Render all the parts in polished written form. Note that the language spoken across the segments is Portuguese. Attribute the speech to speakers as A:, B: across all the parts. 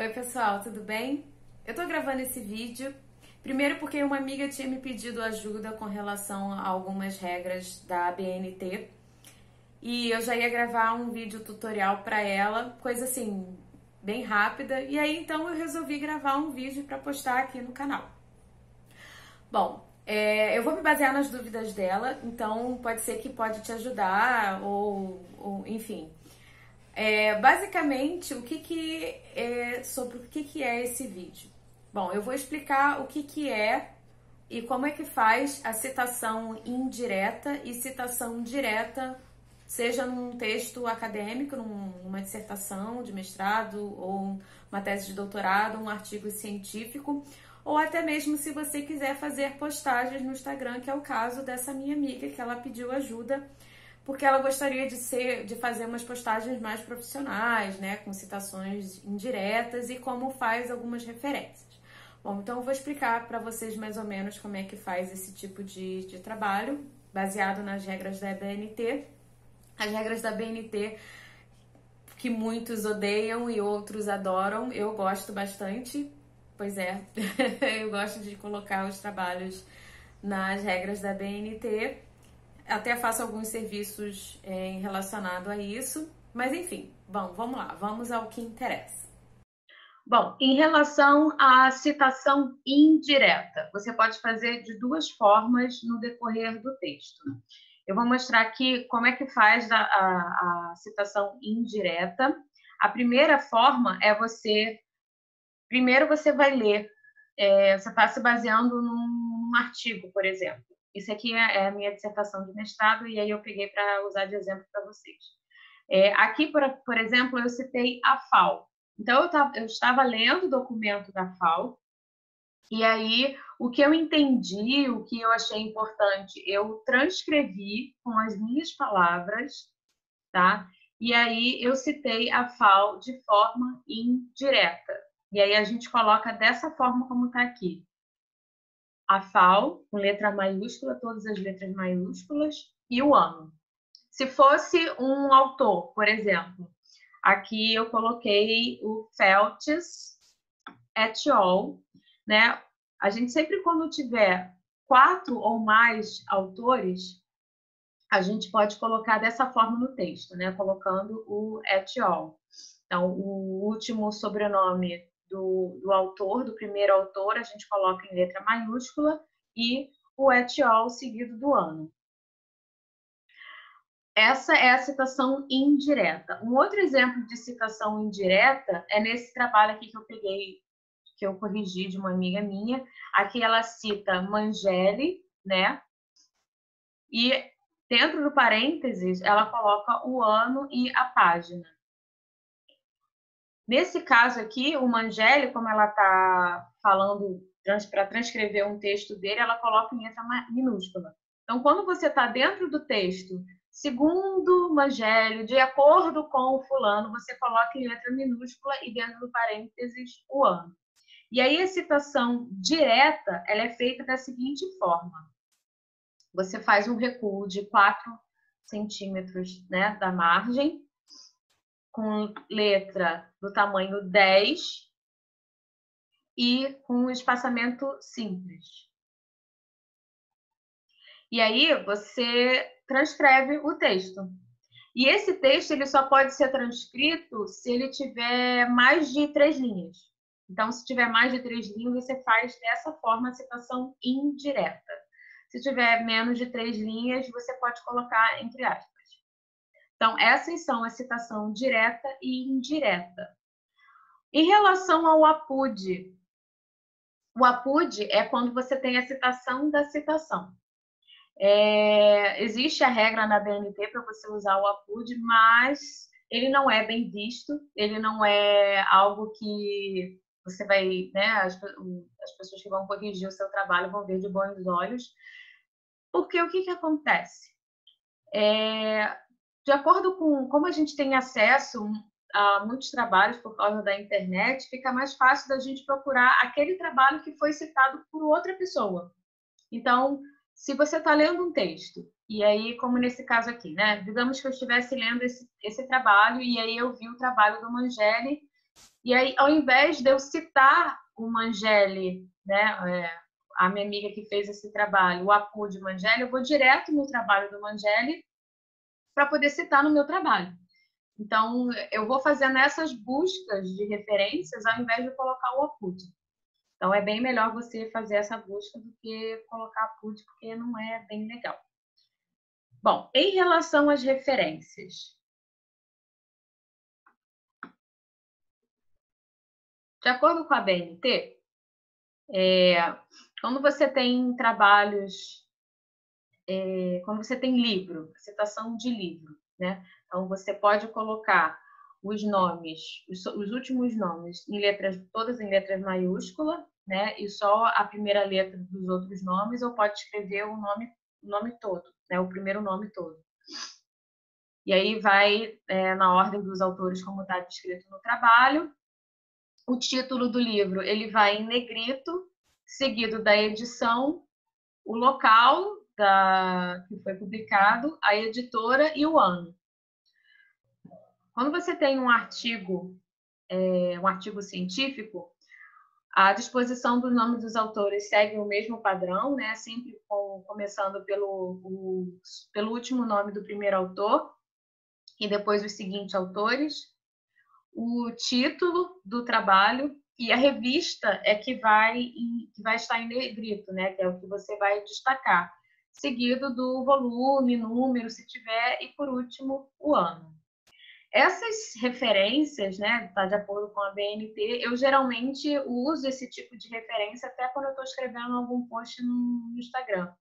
A: Oi, pessoal, tudo bem? Eu tô gravando esse vídeo, primeiro porque uma amiga tinha me pedido ajuda com relação a algumas regras da ABNT e eu já ia gravar um vídeo tutorial para ela, coisa assim, bem rápida, e aí então eu resolvi gravar um vídeo para postar aqui no canal. Bom, eu vou me basear nas dúvidas dela, então pode ser que pode te ajudar ou enfim. Basicamente, sobre o que é esse vídeo? Bom, eu vou explicar o que é e como é que faz a citação indireta e citação direta, seja num texto acadêmico, numa dissertação de mestrado ou uma tese de doutorado, um artigo científico, ou até mesmo se você quiser fazer postagens no Instagram, que é o caso dessa minha amiga, que ela pediu ajuda porque ela gostaria de fazer umas postagens mais profissionais, né, com citações indiretas e como faz algumas referências. Bom, então eu vou explicar para vocês mais ou menos como é que faz esse tipo de trabalho, baseado nas regras da BNT. As regras da BNT que muitos odeiam e outros adoram, eu gosto bastante. Pois é, eu gosto de colocar os trabalhos nas regras da BNT. Até faço alguns serviços relacionados a isso, mas enfim, bom, vamos lá, vamos ao que interessa. Bom, em relação à citação indireta, você pode fazer de duas formas no decorrer do texto. Eu vou mostrar aqui como é que faz a citação indireta. A primeira forma é primeiro você vai ler, você está se baseando num artigo, por exemplo. Isso aqui é a minha dissertação de mestrado e aí eu peguei para usar de exemplo para vocês. Aqui, por exemplo, eu citei a FAO. Então, eu estava lendo o documento da FAO e aí o que eu entendi, o que eu achei importante, eu transcrevi com as minhas palavras, tá? E aí eu citei a FAO de forma indireta. E aí a gente coloca dessa forma como está aqui. A FAO, com letra maiúscula, todas as letras maiúsculas, e o ano. Se fosse um autor, por exemplo, aqui eu coloquei o Feltes et al., né? A gente sempre, quando tiver 4 ou mais autores, a gente pode colocar dessa forma no texto, né? Colocando o et al. Então, o último sobrenome do autor, do primeiro autor, a gente coloca em letra maiúscula e o et al. Seguido do ano. Essa é a citação indireta. Um outro exemplo de citação indireta é nesse trabalho aqui que eu peguei, que eu corrigi de uma amiga minha. Aqui ela cita Mangelli, né? E dentro do parênteses, ela coloca o ano e a página. Nesse caso aqui, o Mangelli, como ela está falando para transcrever um texto dele, ela coloca em letra minúscula. Então, quando você está dentro do texto, segundo Mangelli, de acordo com o fulano, você coloca em letra minúscula e dentro do parênteses o ano. E aí a citação direta, ela é feita da seguinte forma. Você faz um recuo de 4 centímetros, né, da margem, com letra do tamanho 10 e com espaçamento simples. E aí você transcreve o texto. E esse texto ele só pode ser transcrito se ele tiver mais de 3 linhas. Então, se tiver mais de 3 linhas, você faz dessa forma a citação indireta. Se tiver menos de 3 linhas, você pode colocar entre aspas. Então, essas são a citação direta e indireta. Em relação ao APUD, o APUD é quando você tem a citação da citação. Existe a regra na BNT para você usar o APUD, mas ele não é bem visto, ele não é algo que você vai, né, as pessoas que vão corrigir o seu trabalho vão ver de bons olhos, porque o que acontece? De acordo com como a gente tem acesso a muitos trabalhos por causa da internet, fica mais fácil da gente procurar aquele trabalho que foi citado por outra pessoa. Então, se você está lendo um texto, e aí, como nesse caso aqui, né? Digamos que eu estivesse lendo esse trabalho e aí eu vi o trabalho do Mangelli E aí, ao invés de eu citar o Mangelli, né, a minha amiga que fez esse trabalho, o Apu de Mangelli, eu vou direto no trabalho do Mangelli para poder citar no meu trabalho. Então, eu vou fazendo essas buscas de referências ao invés de colocar o Apud. Então, é bem melhor você fazer essa busca do que colocar Apud, porque não é bem legal. Bom, em relação às referências. De acordo com a BNT, quando você tem trabalhos, quando você tem livro, citação de livro, né? Então, você pode colocar os nomes, os últimos nomes, todas em letras maiúsculas, né? E só a primeira letra dos outros nomes, ou pode escrever o nome todo, né? O primeiro nome todo. E aí vai na ordem dos autores, como está descrito no trabalho. O título do livro ele vai em negrito, seguido da edição, o local que foi publicado, a editora e o ano. Quando você tem um artigo científico, a disposição dos nomes dos autores segue o mesmo padrão, né? Sempre começando pelo último nome do primeiro autor e depois os seguintes autores. O título do trabalho e a revista é que vai estar em negrito, né? Que é o que você vai destacar, seguido do volume, número, se tiver, e por último o ano. Essas referências, né, tá de acordo com a BNT, eu geralmente uso esse tipo de referência até quando eu estou escrevendo algum post no Instagram,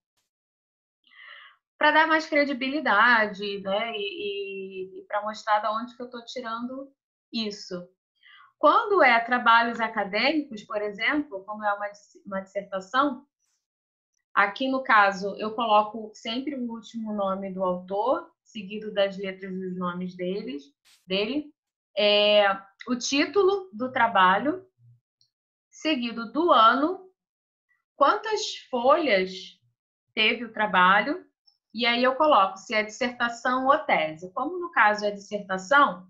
A: para dar mais credibilidade, né, e para mostrar de onde que eu estou tirando isso. Quando é trabalhos acadêmicos, por exemplo, como é uma dissertação, aqui no caso eu coloco sempre o último nome do autor, seguido das letras dos nomes dele, o título do trabalho, seguido do ano, quantas folhas teve o trabalho, e aí eu coloco se é dissertação ou tese. Como no caso é dissertação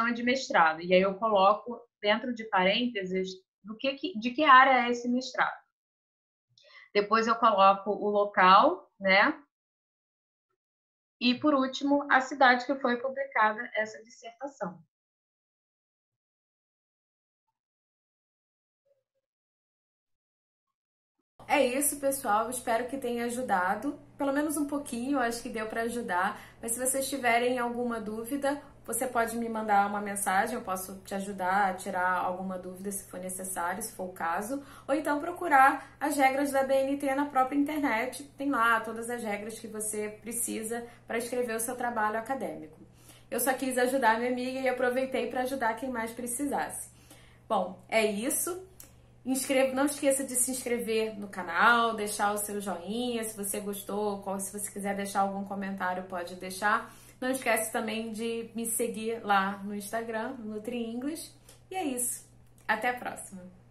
A: é de mestrado, e aí eu coloco dentro de parênteses de que área é esse mestrado. Depois eu coloco o local, né? E, por último, a cidade que foi publicada essa dissertação. É isso, pessoal. Espero que tenha ajudado. Pelo menos um pouquinho, acho que deu para ajudar. Mas se vocês tiverem alguma dúvida, você pode me mandar uma mensagem, eu posso te ajudar a tirar alguma dúvida se for necessário, se for o caso. Ou então procurar as regras da BNT na própria internet. Tem lá todas as regras que você precisa para escrever o seu trabalho acadêmico. Eu só quis ajudar minha amiga e aproveitei para ajudar quem mais precisasse. Bom, é isso. Não esqueça de se inscrever no canal, deixar o seu joinha se você gostou, se você quiser deixar algum comentário pode deixar. Não esquece também de me seguir lá no Instagram, Nutri English. E é isso. Até a próxima!